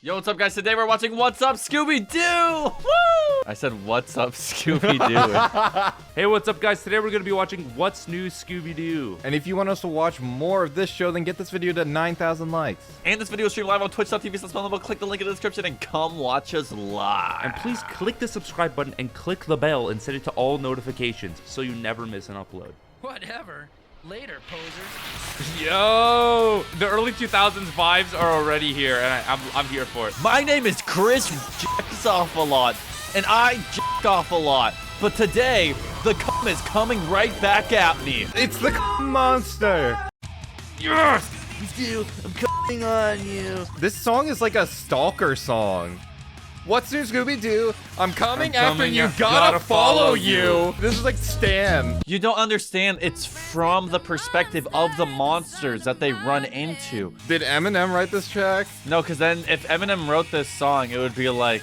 Yo, what's up, guys? Today we're watching What's Up, Scooby Doo! Woo! I said, what's up, Scooby Doo? Hey, what's up, guys? Today we're going to be watching What's New Scooby Doo. And if you want us to watch more of this show, then get this video to 9,000 likes. And this video is streamed live on twitch.tv/ManMode. Click the link in the description and come watch us live. And please click the subscribe button and click the bell and set it to all notifications so you never miss an upload. Whatever. Later, posers. Yo! The early 2000s vibes are already here, and I'm here for it. My name is Chris Jacks Off a Lot, and I jack off a lot. But today, the cum is coming right back at me. It's the monster. Yes! Dude, I'm coming on you. This song is like a stalker song. What's new, Scooby Doo? I'm coming after you. Gotta follow you. This is like Stan. You don't understand. It's from the perspective of the monsters that they run into. Did Eminem write this track? No, because then if Eminem wrote this song, it would be like,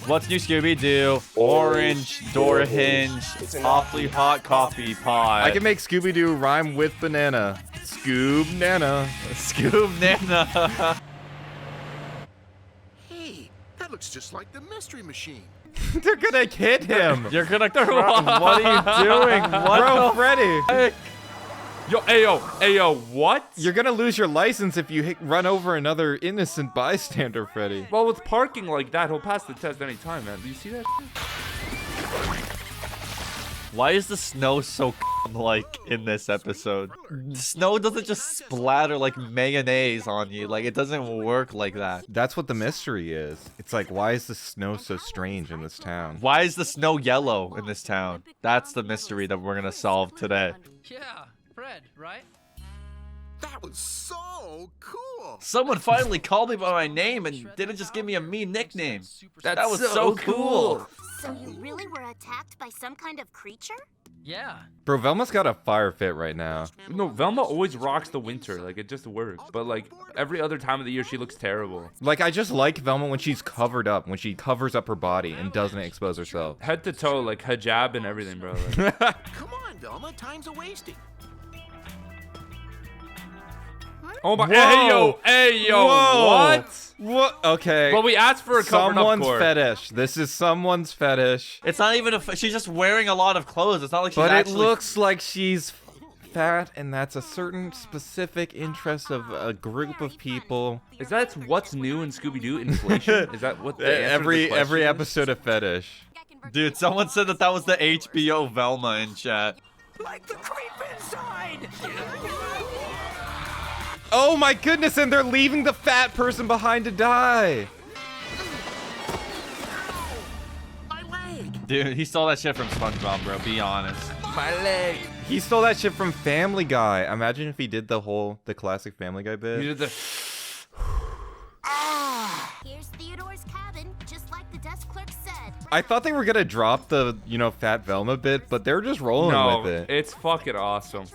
what's new, Scooby Doo? Orange, door hinge, awfully hot coffee pot. I can make Scooby Doo rhyme with banana. Scoob Nana. Scoob Nana. That looks just like the Mystery Machine. They're gonna hit him. You're gonna cry. What are you doing? What Bro, the Freddy. heck? Yo, ayo, what? You're gonna lose your license if you run over another innocent bystander, Freddy. Well, with parking like that, he'll pass the test anytime, man. Do you see that shit? Why is the snow so like in this episode? Snow doesn't just splatter like mayonnaise on you. Like, it doesn't work like that. That's what the mystery is. It's like, why is the snow so strange in this town? Why is the snow yellow in this town? That's the mystery that we're gonna solve today. Yeah, Fred, right? That was so cool. Someone finally called me by my name and didn't just give me a mean nickname. That was That's so cool. So you really were attacked by some kind of creature? Yeah. Bro, Velma's got a fire fit right now. No, Velma always rocks the winter. Like, it just works. But, like, every other time of the year, she looks terrible. Like, I just like Velma when she's covered up, when she covers up her body and doesn't expose herself. Head to toe, like, hijab and everything, bro. Like, Come on, Velma. Time's a wasting. oh my, Whoa. hey yo, Whoa. what? What? Okay. Well, we asked for a covered up someone's court. fetish. This is someone's fetish. It's not even she's just wearing a lot of clothes. It's not like she's But it actually... looks like she's fat, and that's a certain specific interest of a group of people. Is that what's new in Scooby-Doo? Inflation? Is that what the answer to the Every question is? episode of fetish. Dude, someone said that was the HBO Velma in chat. Like the creep inside! Oh my goodness, and they're leaving the fat person behind to die. My leg. Dude, he stole that shit from SpongeBob, bro. Be honest. My leg. He stole that shit from Family Guy. Imagine if he did the classic Family Guy bit. You did the. Here's Theodore's cabin, just like the desk clerk said. I thought they were gonna drop the, fat Velma bit, but they're just rolling No, with it. it's fucking awesome.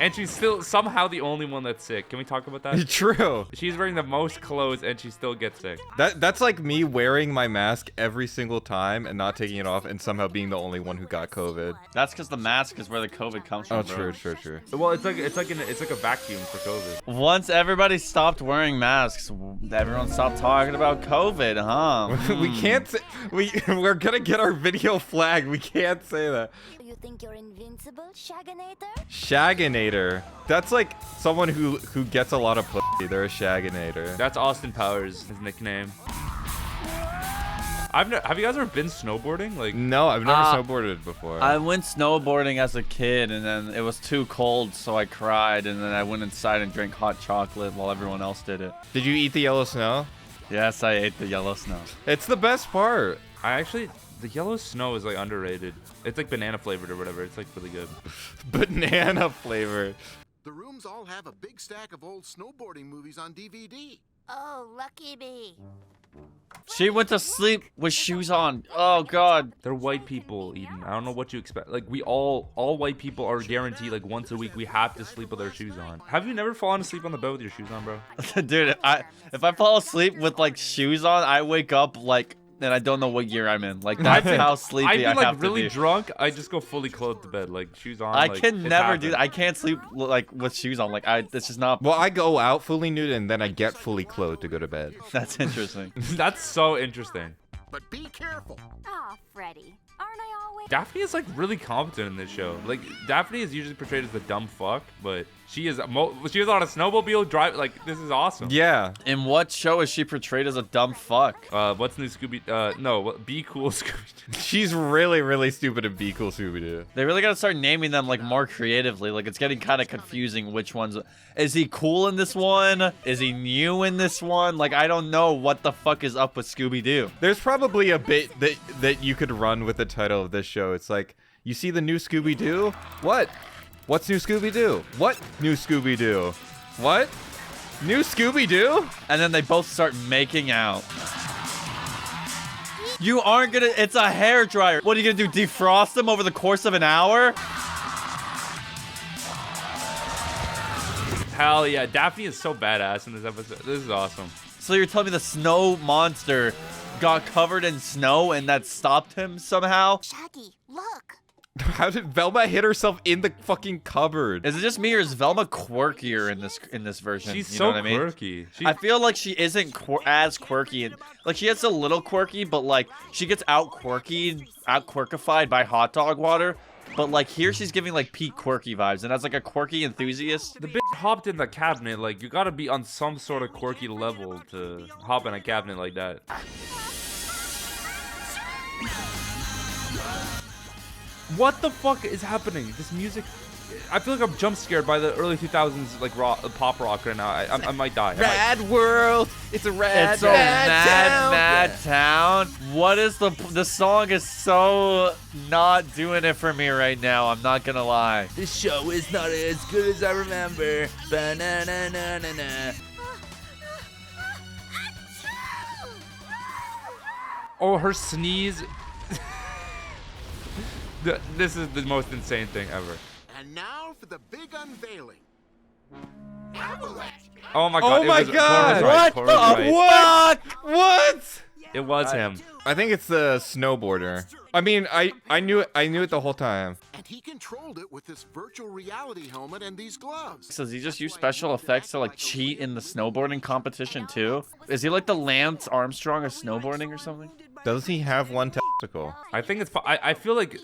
And she's still somehow the only one that's sick. Can we talk about that? True. She's wearing the most clothes and she still gets sick. That's like me wearing my mask every single time and not taking it off and somehow being the only one who got COVID. That's because the mask is where the COVID comes from, Oh, bro. true. Well, it's like a vacuum for COVID. Once everybody stopped wearing masks, everyone stopped talking about COVID, huh? We can't say, we're gonna get our video flagged. We can't say that. You think you're invincible, Shaganator? Shaginator. That's like someone who gets a lot of pussy. They're a Shaginator. That's Austin Powers, his nickname. Have you guys ever been snowboarding? Like, No, I've never snowboarded before. I went snowboarding as a kid, and then it was too cold, so I cried, and then I went inside and drank hot chocolate while everyone else did it. Did you eat the yellow snow? Yes, I ate the yellow snow. It's the best part. the yellow snow is like underrated. It's like banana flavored or whatever. It's like really good. Banana flavor. The rooms all have a big stack of old snowboarding movies on DVD. Oh, lucky me. She went to sleep with shoes on. Oh, God. They're white people, Eden. I don't know what you expect. Like, we all white people are guaranteed, like, once a week we have to sleep with our shoes on. Have you never fallen asleep on the bed with your shoes on, bro? Dude, if I fall asleep with, like, shoes on, I wake up, like, and I don't know what year I'm in. Like that's how sleepy I've been I like have really to be. drunk. I just go fully clothed to bed, like shoes on. I like, can it's never do happened. that. I can't sleep like with shoes on. Like this is not. Well, I go out fully nude and then I get fully clothed to go to bed. That's interesting. That's so interesting. But be careful. Aw, Freddy. Aren't I always? Daphne is like really competent in this show. Like Daphne is usually portrayed as the dumb fuck, but she is on a snowmobile drive. Like this is awesome. Yeah. In what show is she portrayed as a dumb fuck? What's new Scooby? Be Cool Scooby. She's really, really stupid and Be Cool Scooby Doo. They really gotta start naming them like more creatively. Like it's getting kind of confusing which ones. Is he cool in this one? Is he new in this one? Like I don't know what the fuck is up with Scooby Doo. There's probably a bit that you could run with the title of this show. It's like, you see the new Scooby Doo? What? What's new Scooby Doo? What new Scooby Doo? What? New Scooby Doo? And then they both start making out. You aren't gonna. It's a hair dryer. What are you gonna do? Defrost them over the course of an hour? Hell yeah, Daphne is so badass in this episode. This is awesome. So you're telling me the snow monster got covered in snow and that stopped him somehow? Shaggy, look. How did Velma hit herself in the fucking cupboard? Is it just me or is Velma quirkier in this version? She's you so know what I mean? quirky. I feel like she isn't as quirky, and like she gets a little quirky, but like she gets out quirkified by hot dog water. But like here, she's giving like peak quirky vibes, and as like a quirky enthusiast, The bitch hopped in the cabinet. Like you gotta be on some sort of quirky level to hop in a cabinet like that. What the fuck is happening? This music. I feel like I'm jump scared by the early 2000s like pop rock right now. I might die. Rad world. It's a rad, it's a mad town. What is the song is so not doing it for me right now. I'm not gonna lie. This show is not as good as I remember. Ba-na-na-na-na-na. Oh, her sneeze. This is the most insane thing ever. And now for the big unveiling. Oh my god. Oh my God. What the fuck? What? It was him. I think it's the snowboarder. I mean, I knew it the whole time. And he controlled it with this virtual reality helmet and these gloves. So does he just use special effects to like cheat in the snowboarding competition too? Is he like the Lance Armstrong of snowboarding or something? Does he have one testicle? I think it's. I feel like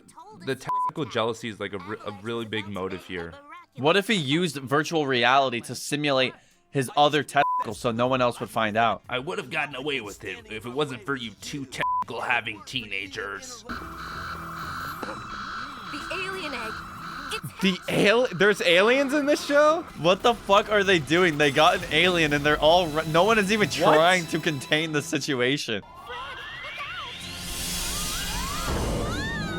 the technical jealousy is like a really big motive here. What if he used virtual reality to simulate his other testicles so no one else would find out? I would have gotten away with it if it wasn't for you two technical having teenagers. The alien egg. There's aliens in this show? What the fuck are they doing? They got an alien and they're all no one is even trying to contain the situation.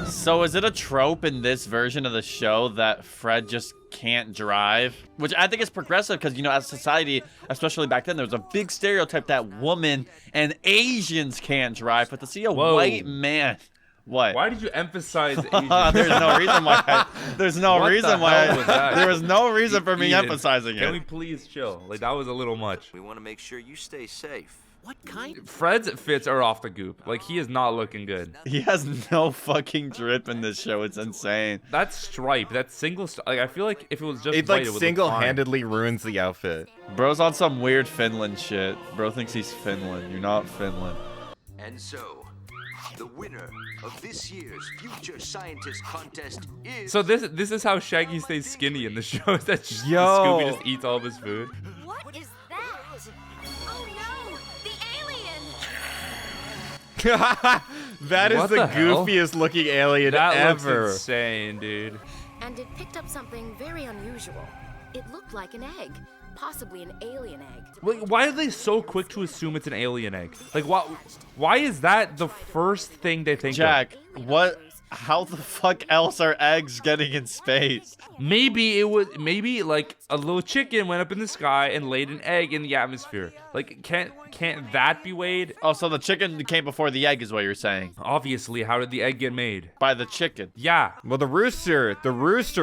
So is it a trope in this version of the show that Fred just can't drive? Which I think is progressive because, you know, as society, especially back then, there was a big stereotype that women and Asians can't drive. But to see a white man... What? Why did you emphasize Asian? There's no reason why. There's no What reason the why. hell was that? There was no reason for me Eden, emphasizing Can we it. please chill? Like, that was a little much. We want to make sure you stay safe. What kind? Fred's fits are off the goop. Like, he is not looking good. He has no fucking drip in this show. It's insane. That stripe, that single, like, I feel like if it was just It white, like it would look single-handedly ruins the outfit. Bro's on some weird Finland shit. Bro thinks he's Finland. You're not Finland. And so, the winner of this year's Future Scientist Contest is... So this is how Shaggy stays skinny in the show. Is that Yo. Scooby just eats all of his food? What is that? Oh no! The alien! That is What the the hell? goofiest looking alien That ever. looks insane, dude. And it picked up something very unusual. It looked like an egg, possibly an alien egg. Like, why are they so quick to assume it's an alien egg? Like, why is that the first thing they think Jack, what? How the fuck else are eggs getting in space? of? Maybe like a little chicken went up in the sky and laid an egg in the atmosphere. Like, can't that be weighed? Oh, so the chicken came before the egg is what you're saying. Obviously, how did the egg get made? By the chicken. Yeah. Well, the rooster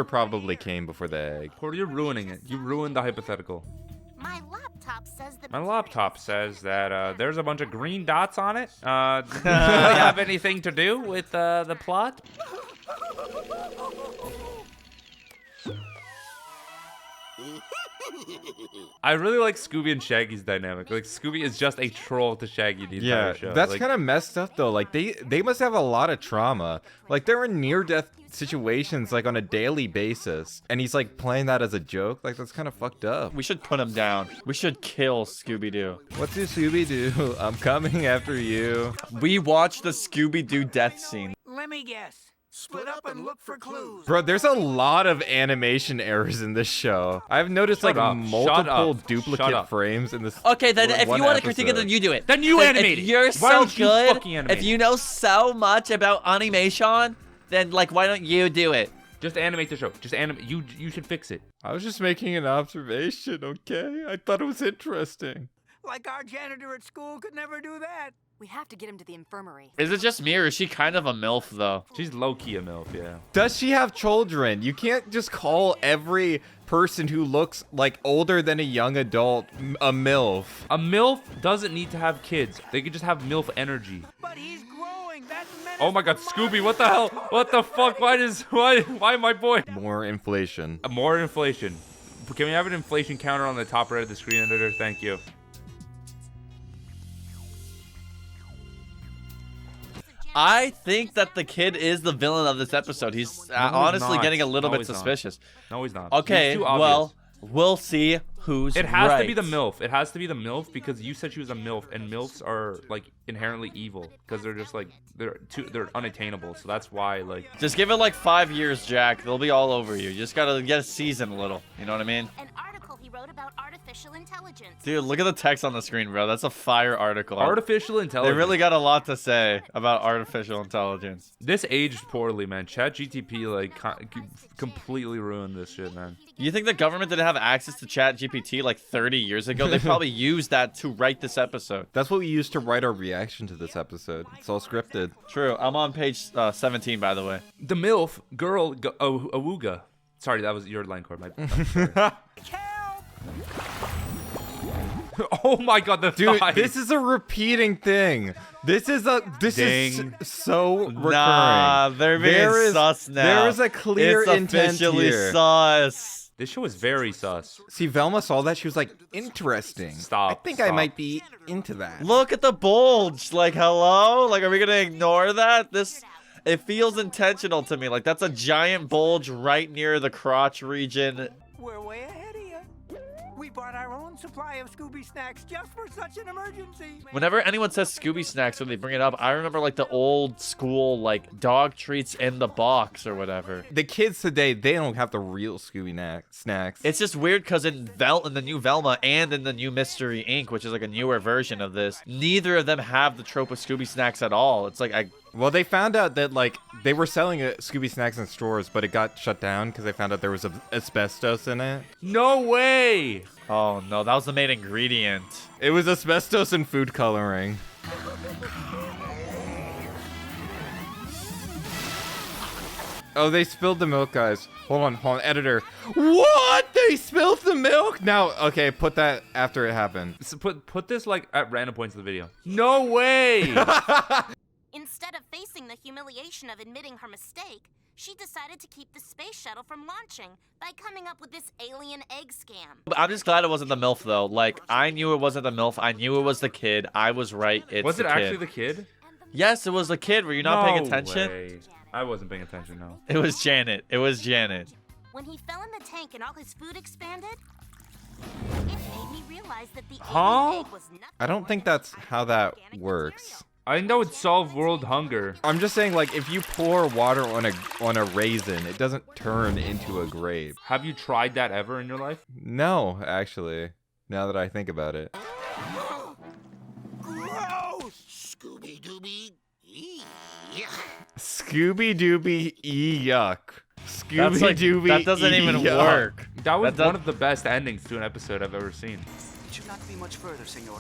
probably came before the egg. Porter, you're ruining it. You ruined the hypothetical. My laptop. laptop says that. My laptop says that there's a bunch of green dots on it. Does it really have anything to do with the plot? I really like Scooby and Shaggy's dynamic. Like Scooby is just a troll to Shaggy the entire show. That's Like, kind of messed up though. Like they must have a lot of trauma. Like they're in near-death situations like on a daily basis, and he's like playing that as a joke. Like that's kind of fucked up. We should put him down. We should kill Scooby Doo. What's your Scooby Doo? I'm coming after you. We watched the Scooby Doo death scene. Let me guess. Split up and look for clues. Bro, there's a lot of animation errors in this show. I've noticed Shut like up. multiple Shut up. duplicate frames in this. Okay, then if one you want to critique it, episode. then you do it. Then you animate If it. you're Why so don't you good, fucking animate if it? you know so much about animation, then like why don't you do it? just animate the show. Just animate. You should fix it. I was just making an observation, okay? I thought it was interesting. Like our janitor at school could never do that. We have to get him to the infirmary. Is it just me or is she kind of a MILF though? She's low-key a MILF, yeah. Does she have children? You can't just call every person who looks like older than a young adult a MILF. A MILF doesn't need to have kids. They could just have MILF energy. But he's growing. That's menace. Oh my god, Scooby, what the hell? What the fuck? Why my boy? More inflation. More inflation. Can we have an inflation counter on the top right of the screen, editor? Thank you. I think that the kid is the villain of this episode. He's honestly not. getting a little No, bit he's not. suspicious. No, he's not. Okay, He's too obvious. well, we'll see who's It has right. to be the MILF. It has to be the MILF because you said she was a MILF, and MILFs are like inherently evil because they're just like they're unattainable. So that's why like Just give it like 5 years, Jack. They'll be all over you. You just gotta get a season a little. You know what I mean? An article he wrote about artificial intelligence. Dude, look at the text on the screen, bro. That's a fire article. artificial They intelligence. really got a lot to say about artificial intelligence. This aged poorly, man. ChatGTP like completely ruined this shit, man. You think the government didn't have access to ChatGPT like 30 years ago? They probably used that to write this episode. That's what we used to write our reaction to this episode. It's all scripted. True. I'm on page 17, by the way. The MILF girl Awooga. Sorry, that was your line cord. I'm sorry. Oh my god, the Dude, thighs. this is a repeating thing. This is Ding. so recurring. Nah, they're being There is- sus now. there is a clear it's intent officially here. sus. This show is very sus. See, Velma saw that. She was like, interesting. Stop, I think I stop. might be into that. Look at the bulge. Like, hello? Like, are we gonna ignore that? It feels intentional to me. Like, that's a giant bulge right near the crotch region. We're way ahead of you. We bought our own supply of Scooby snacks just for such an emergency. Whenever anyone says Scooby snacks when they bring it up, I remember like the old school like dog treats in the box or whatever. The kids today, they don't have the real Scooby snacks. It's just weird because in the new Velma and in the new Mystery Inc, which is like a newer version of this, neither of them have the trope of Scooby snacks at all. It's like Well, they found out that like they were selling Scooby snacks in stores, but it got shut down because they found out there was asbestos in it. No way. oh no, that was the main ingredient. It was asbestos in food coloring. Oh, they spilled the milk, guys. Hold on, editor. What? They spilled the milk? Now, okay, put that after it happened. So put this like at random points in the video. No way. Instead of facing the humiliation of admitting her mistake, she decided to keep the space shuttle from launching by coming up with this alien egg scam. I'm just glad it wasn't the MILF though. Like I knew it wasn't the MILF. I knew it was the kid. I was right. It's Was it the actually kid. the kid? Yes, it was the kid. Were you not paying No attention? way. I wasn't paying attention, no. It was Janet. It was Janet. When he fell in the tank and all his food expanded, it made me realize that the Huh? alien egg was nothing I don't more think than that's how that organic works. material. I know it solved world hunger. I'm just saying, like, if you pour water on a raisin, it doesn't turn into a grape. Have you tried that ever in your life? No, actually, now that I think about it. Gross! Scooby Dooby. Scooby Dooby yuck. Scooby That's like, Dooby that doesn't even yuck. work. That was That does- one of the best endings to an episode I've ever seen. It should not be much further, senor.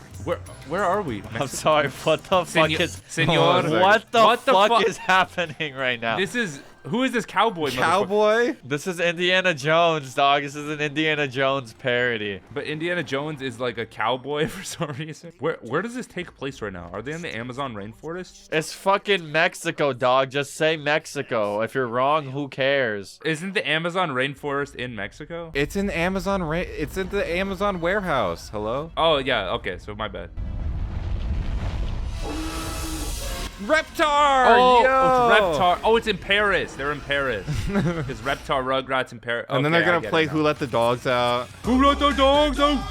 Where are we? I'm sorry. What the fuck is? Senor. What the What the fuck fuck? is happening right now? This is Who is this cowboy? Cowboy? This is Indiana Jones, dog. This is an Indiana Jones parody. But Indiana Jones is like a cowboy for some reason. Where does this take place right now? Are they in the Amazon rainforest? It's fucking Mexico, dog. Just say Mexico. If you're wrong, who cares? Isn't the Amazon rainforest in Mexico? It's in Amazon. It's in the Amazon warehouse. Hello? Oh yeah. Okay. So my bad. Reptar! Oh, Oh, it's Reptar. Oh, it's in Paris. They're in Paris. It's Reptar, Rugrats in Paris. And then they're gonna play Who Let the Dogs Out. Who Let the Dogs Out?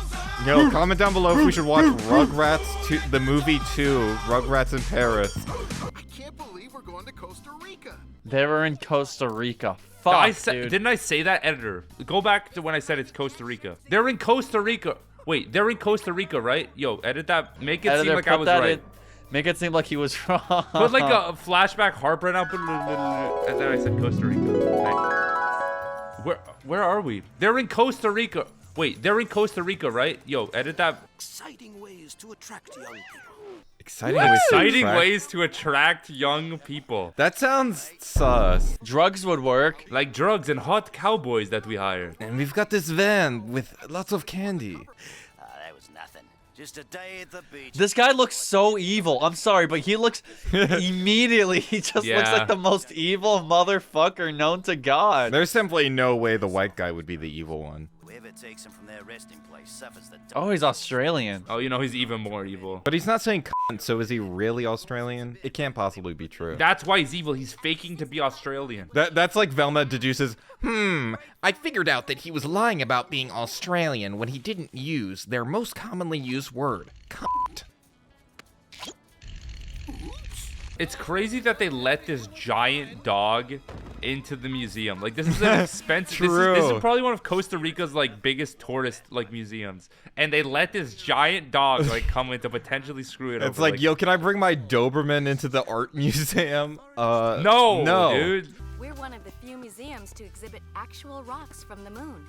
Yo, comment down below if we should watch Rugrats 2, the movie 2, Rugrats in Paris. I can't believe we're going to Costa Rica. They were in Costa Rica. Fuck, dude. Didn't I say that, editor? Go back to when I said it's Costa Rica. They're in Costa Rica. Wait, they're in Costa Rica, right? Yo, edit that. Make it seem like I was right. Make it seem like he was wrong. Put like a flashback harp right now. And then I said Costa Rica. Where are we? They're in Costa Rica. Wait, they're in Costa Rica, right? Yo, edit that. Exciting ways to attract young people. Exciting ways to attract young people. That sounds sus. Drugs would work. Like drugs and hot cowboys that we hired. And we've got this van with lots of candy. That was nothing. Just a day at the beach. This guy looks so evil. I'm sorry, but he looks immediately. He just looks like the most evil motherfucker known to God. There's simply no way the white guy would be the evil one. Whoever takes him from their resting place suffers the. Oh, he's Australian. Oh, you know he's even more evil. But he's not saying cunt, so is he really Australian? It can't possibly be true. That's why he's evil. He's faking to be Australian. That's like Velma deduces, I figured out that he was lying about being Australian when he didn't use their most commonly used word, cunt. It's crazy that they let this giant dog into the museum. Like, this is an expensive. This is probably one of Costa Rica's like biggest tourist like museums, and they let this giant dog like come in to potentially screw it up. It's like, yo, can I bring my Doberman into the art museum? No, dude. We're one of the few museums to exhibit actual rocks from the moon.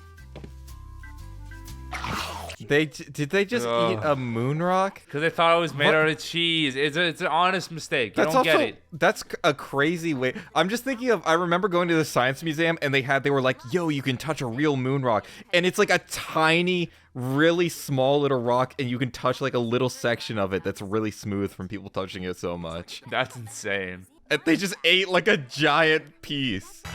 Did they just eat a moon rock? Because they thought it was made out of cheese. It's an honest mistake. You don't get it. That's a crazy way. I'm just thinking of. I remember going to the science museum and they were like, yo, you can touch a real moon rock, and it's like a tiny, really small little rock, and you can touch like a little section of it that's really smooth from people touching it so much. That's insane. And they just ate like a giant piece. The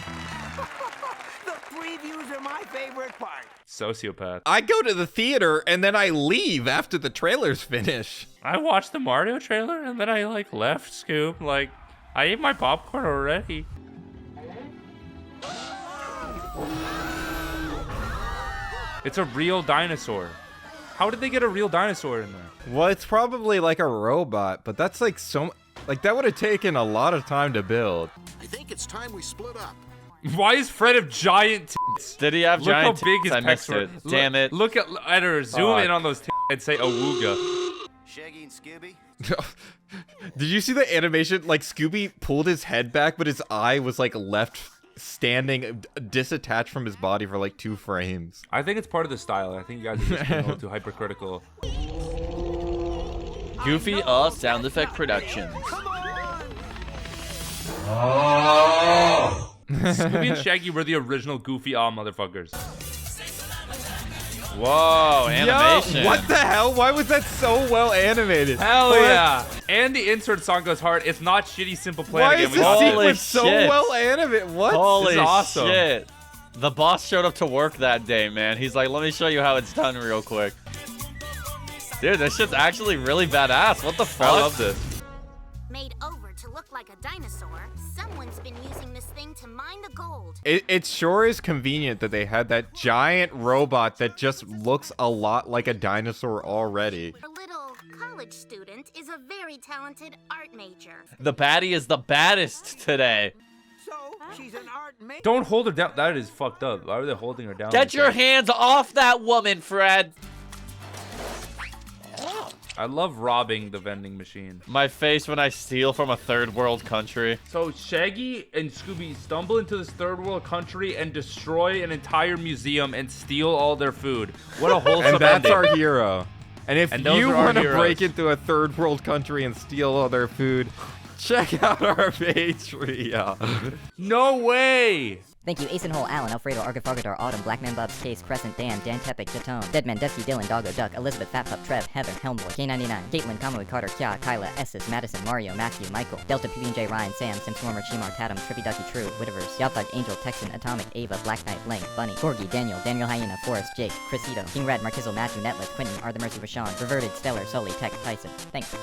previews are my favorite part. Sociopath. I go to the theater and then I leave after the trailers finish. I watched the Mario trailer and then I like left, Scoop. Like, I ate my popcorn already. It's a real dinosaur. How did they get a real dinosaur in there? Well, it's probably like a robot, but that's like that would have taken a lot of time to build. I think it's time we split up. Why is Fred have giant tits? Did he have Look giant how big his tits? I missed pecs were. it. Damn it. Look at editor. Zoom in on those tits and say awooga. Shaggy and Scooby. Did you see the animation? Like Scooby pulled his head back, but his eye was like left standing, disattached from his body for like 2 frames. I think it's part of the style. I think you guys are just being a little too hypercritical. Goofy Sound Effect Productions. Scooby and Shaggy were the original Goofy motherfuckers. Whoa, animation. Yo, what the hell? Why was that so well animated? Hell yeah. And the insert song goes hard. It's not shitty simple plan Why again. is this sequence so well animated? What? Holy this is awesome. shit. The boss showed up to work that day, man. He's like, let me show you how it's done real quick. Dude, this shit's actually really badass. What the fuck? I love this. Made over to look like a dinosaur, someone's been using this thing to mine the gold. It sure is convenient that they had that giant robot that just looks a lot like a dinosaur already. A little college student is a very talented art major. The baddie is the baddest today. So, she's an art major. Don't hold her down. That is fucked up. Why are they holding her down? Get like your that? hands off that woman, Fred. I love robbing the vending machine. My face when I steal from a third world country. So Shaggy and Scooby stumble into this third world country and destroy an entire museum and steal all their food. What a wholesome And that's ending. our hero. And if And those you are our want to heroes. break into a third world country and steal all their food, Check out our Patreon. No way. Thank you, Ace and Hole, Alan, Alfredo, Argafogador, Autumn, Blackman Bubs, Case, Crescent, Dan Tepic, Datone, Deadman, Dusty, Dylan, Doggo, Duck, Elizabeth, Fat Pup, Trev, Heather, Helmboy, K99, Caitlin, Kamui, Carter, Kya, Kyla, Esses, Madison, Mario, Matthew, Michael, Delta, PB&J, Ryan, Sam, Simswarmer, Chimar, Tatum, Trippy Ducky, True, Whitverse, Yalthug, Angel, Texan, Atomic, Ava, Black Knight, Blank, Bunny, Corgi, Daniel, Daniel Hyena, Forrest, Jake, Chrisito, King Red, Markizzle, Matthew, Netlith, Quentin, Are the Mercy, Rashawn, Reverted, Stellar, Sully, Tech, Tyson. Thanks.